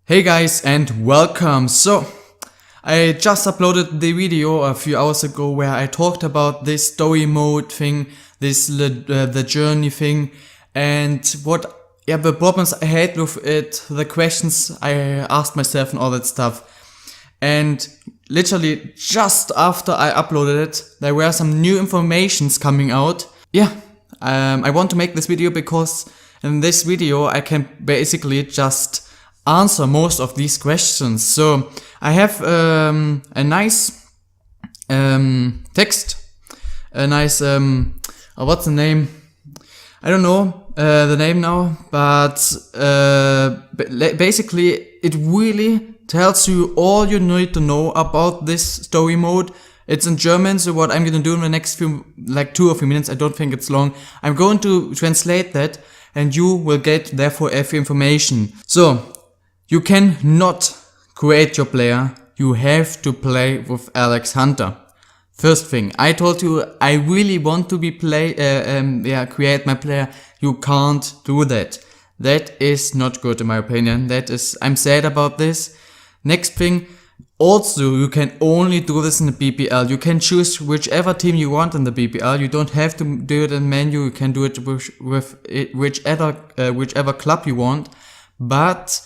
Hey guys and welcome. So I just uploaded the video a few hours ago where I talked about this story mode thing, the journey thing, and the problems I had with it, the questions I asked myself and all that stuff. And literally just after I uploaded it, there were some new informations coming out. I want to make this video because in this video I can basically just answer most of these questions. So I have a nice text, a nice what's the name? I don't know the name now, but basically it really tells you all you need to know about this story mode. It's in German, so what I'm gonna do in the next few, like 2 or 3 minutes, I don't think it's long, I'm going to translate that and you will get therefore every information. So you cannot create your player, you have to play with Alex Hunter. First thing, I told you I really want to create my player. You can't do that. That is not good in my opinion. I'm sad about this. Next thing, also you can only do this in the BPL. You can choose whichever team you want in the BPL. You don't have to do it in menu. You can do it with whichever club you want, but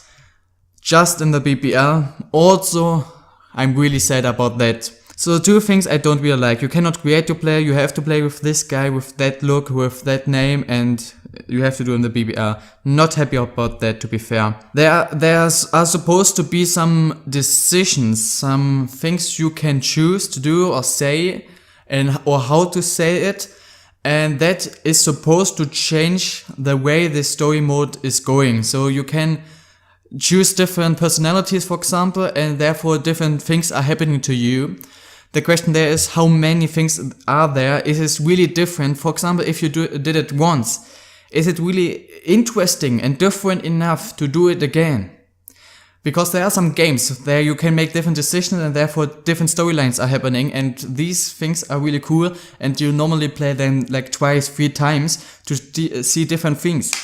just in the BPL. Also, I'm really sad about that. So 2 things I don't really like. You cannot create your player, you have to play with this guy, with that look, with that name, and you have to do in the BPL. Not happy about that, to be fair. There are supposed to be some decisions, some things you can choose to do or say, or how to say it. And that is supposed to change the way the story mode is going. So you can choose different personalities, for example, and therefore different things are happening to you. The question there is how many things are there? Is it really different? For example, if you did it once, is it really interesting and different enough to do it again? Because there are some games there you can make different decisions and therefore different storylines are happening, and these things are really cool, and you normally play them like twice, 3 times to see different things.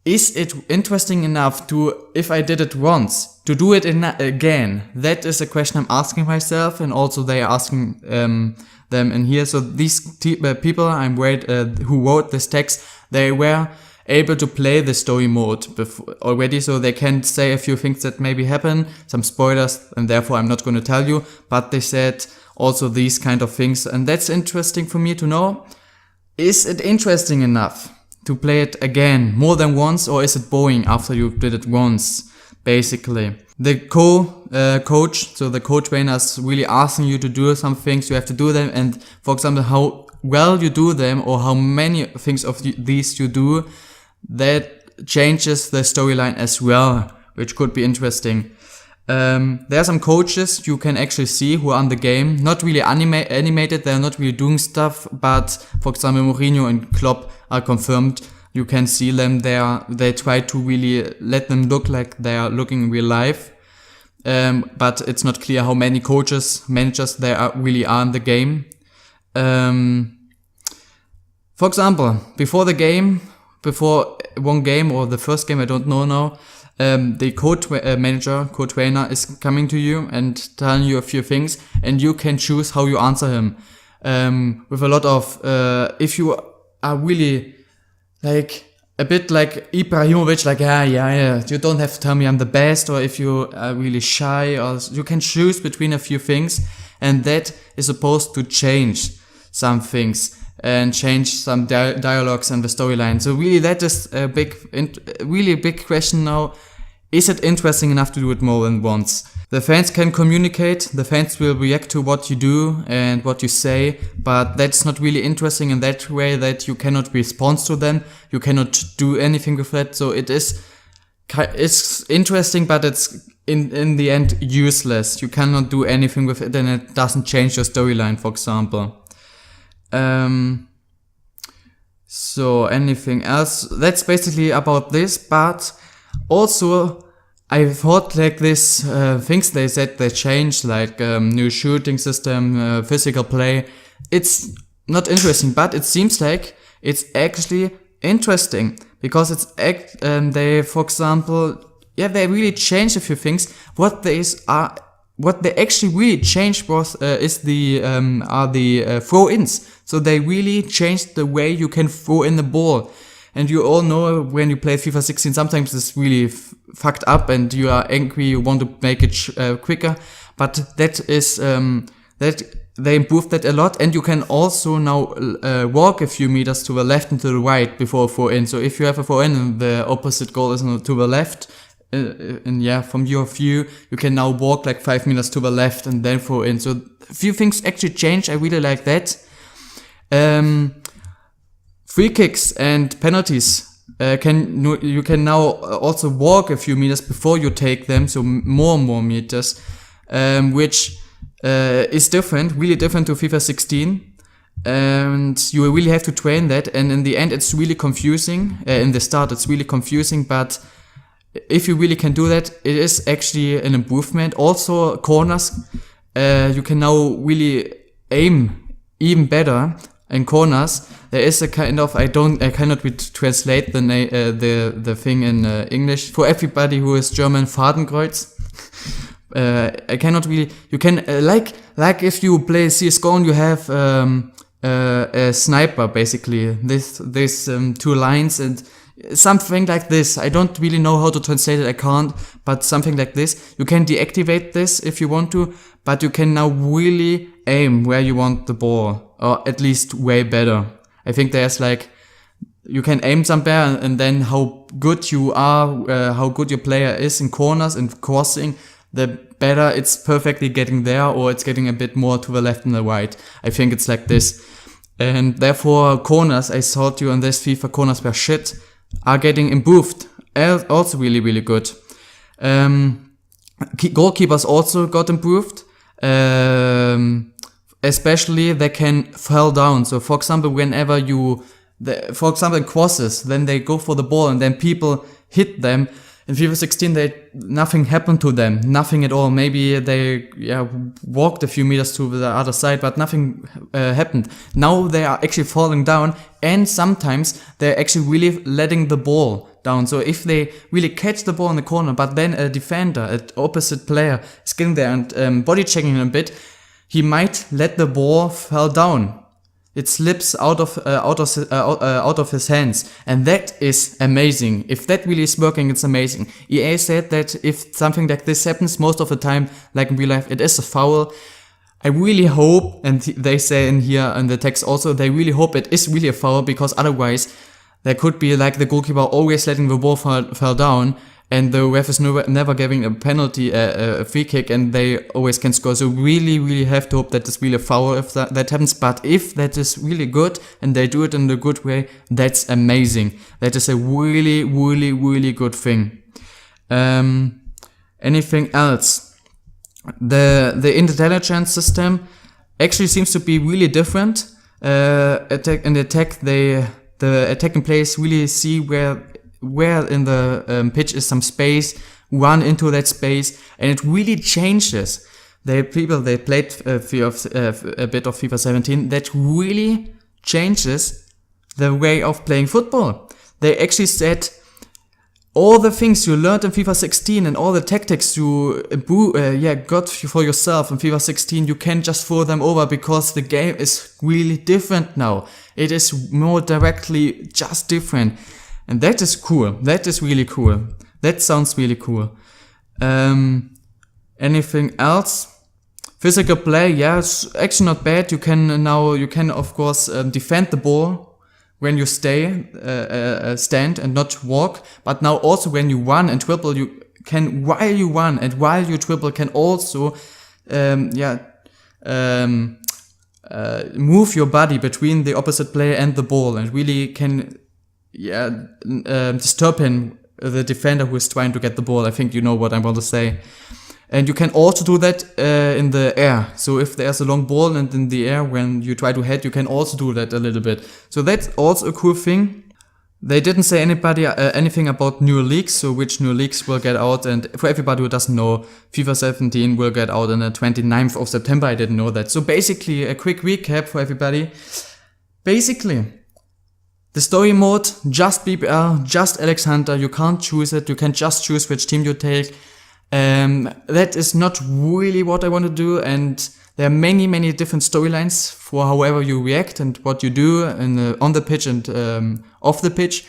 Is it interesting enough to, if I did it once, to do it again? That is a question I'm asking myself, and also they are asking them in here. So these people who wrote this text, they were able to play the story mode already, so they can say a few things that maybe happen, some spoilers, and therefore I'm not going to tell you, but they said also these kind of things, and that's interesting for me to know. Is it interesting enough to play it again more than once, or is it boring after you did it once, basically? The coach, so the co-trainer is really asking you to do some things, you have to do them, and for example, how well you do them, or how many things of these you do, that changes the storyline as well, which could be interesting. There are some coaches you can actually see who are in the game, not really animated, they're not really doing stuff, but for example Mourinho and Klopp are confirmed. You can see them there, they try to really let them look like they are looking in real life, but it's not clear how many managers there really are in the game. For example, before one game or the first game, I don't know now, the co-trainer is coming to you and telling you a few things, and you can choose how you answer him. With a lot of, if you are really like a bit like Ibrahimovic, like yeah, you don't have to tell me I'm the best, or if you are really shy, or you can choose between a few things, and that is supposed to change some things and change some dialogues and the storyline. So really that is a really big question now. Is it interesting enough to do it more than once? The fans can communicate, the fans will react to what you do and what you say, but that's not really interesting in that way that you cannot respond to them, you cannot do anything with that. So it's interesting, but it's in the end useless. You cannot do anything with it, and it doesn't change your storyline, for example. So anything else? That's basically about this, but also I thought like this things they said they changed, like new shooting system, physical play. It's not interesting, but it seems like it's actually interesting, because they, for example, they really changed a few things. What they actually really changed was is the throw-ins. So they really changed the way you can throw in the ball. And you all know when you play FIFA 16, sometimes it's really fucked up and you are angry, you want to make it quicker. But that is that they improved that a lot, and you can also now walk a few meters to the left and to the right before a throw-in. So if you have a throw-in and the opposite goal is to the left, and yeah, from your view, you can now walk like 5 meters to the left and then throw in. So a few things actually changed. I really like that. Free kicks and penalties. You can now also walk a few meters before you take them, so more and more meters, which is different, really different to FIFA 16. And you really have to train that, and in the end it's really confusing. In the start it's really confusing, but if you really can do that, it is actually an improvement. Also corners, you can now really aim even better in corners. There is a kind of, I cannot translate the thing in English. For everybody who is German, Fadenkreuz. I cannot really, you can, like if you play CSGO and you have a sniper, basically, this 2 lines and something like this. I don't really know how to translate it, I can't, but something like this. You can deactivate this if you want to, but you can now really aim where you want the ball, or at least way better. I think there's like, you can aim somewhere, and then how good you are, how good your player is in corners and crossing, the better it's perfectly getting there, or it's getting a bit more to the left and the right. I think it's like this. And therefore corners, I thought you on this FIFA corners were shit, are getting improved. Also really, really good. Goalkeepers also got improved. Especially they can fall down. So for example, whenever for example crosses, then they go for the ball and then people hit them. In FIFA 16, nothing happened to them, nothing at all. Maybe they walked a few meters to the other side, but nothing happened. Now they are actually falling down, and sometimes they're actually really letting the ball down. So if they really catch the ball in the corner, but then a defender, an opposite player, is getting there and body checking a bit, he might let the ball fall down. It slips out of his hands, and that is amazing. If that really is working, it's amazing. EA said that if something like this happens, most of the time, like in real life, it is a foul. I really hope, and they say in here in the text also, they really hope it is really a foul, because otherwise there could be like the goalkeeper always letting the ball fall down, and the ref is never giving a penalty, a free kick, and they always can score. So really, really have to hope that it's really a foul if that happens. But if that is really good, and they do it in a good way, that's amazing. That is a really, really, really good thing. Anything else? The intelligence system actually seems to be really different. The attacking players really see where in the pitch is some space, run into that space, and it really changes. They played a bit of FIFA 17, that really changes the way of playing football. They actually said all the things you learned in FIFA 16 and all the tactics you got for yourself in FIFA 16, you can just throw them over, because the game is really different now. It is more directly just different. And that is cool. That is really cool. That sounds really cool. Anything else? Physical play, it's actually not bad. You can of course defend the ball when you stand and not walk. But now also when you run and dribble, you can, while you run and while you dribble, can also move your body between the opposite player and the ball, and really can disturb him, the defender who is trying to get the ball. I think you know what I want to say. And you can also do that in the air. So if there's a long ball and in the air, when you try to head, you can also do that a little bit. So that's also a cool thing. They didn't say anything about new leagues, so which new leagues will get out. And for everybody who doesn't know, FIFA 17 will get out on the 29th of September. I didn't know that. So basically, a quick recap for everybody. Basically, The story mode, just BBR, just Alexander, you can't choose it, you can just choose which team you take. That is not really what I want to do, and there are many different storylines for however you react and what you do on the pitch and off the pitch.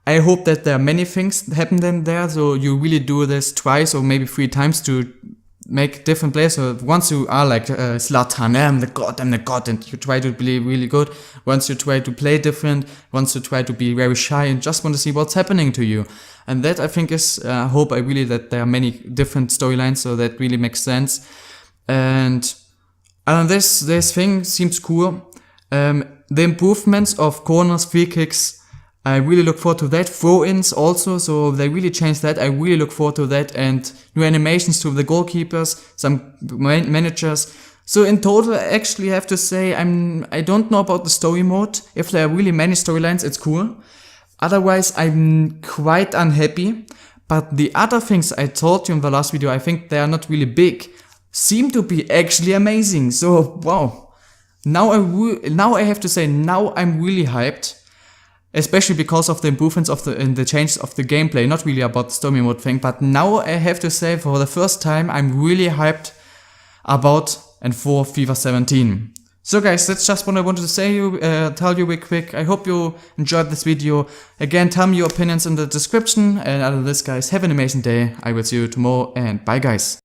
I hope that there are many things happen then there, so you really do this twice or maybe 3 times to make different players. So once you are like Zlatan, I'm the god, and you try to be really good. Once you try to play different, once you try to be very shy and just want to see what's happening to you. And that I think is, hope I really that there are many different storylines, so that really makes sense. And this thing seems cool. The improvements of corners, free kicks, I really look forward to that. Throw-ins also, so they really changed that. I really look forward to that. And new animations to the goalkeepers, some managers. So in total, I actually have to say I don't know about the story mode. If there are really many storylines, it's cool. Otherwise, I'm quite unhappy. But the other things I told you in the last video, I think they are not really big, seem to be actually amazing. So wow, now I have to say now I'm really hyped. Especially because of the improvements of the changes of the gameplay, not really about the story mode thing, but now I have to say for the first time I'm really hyped about and for FIFA 17. So guys, that's just what I wanted to tell you real quick. I hope you enjoyed this video. Again, tell me your opinions in the description, and other than this guys, have an amazing day. I will see you tomorrow, and bye guys.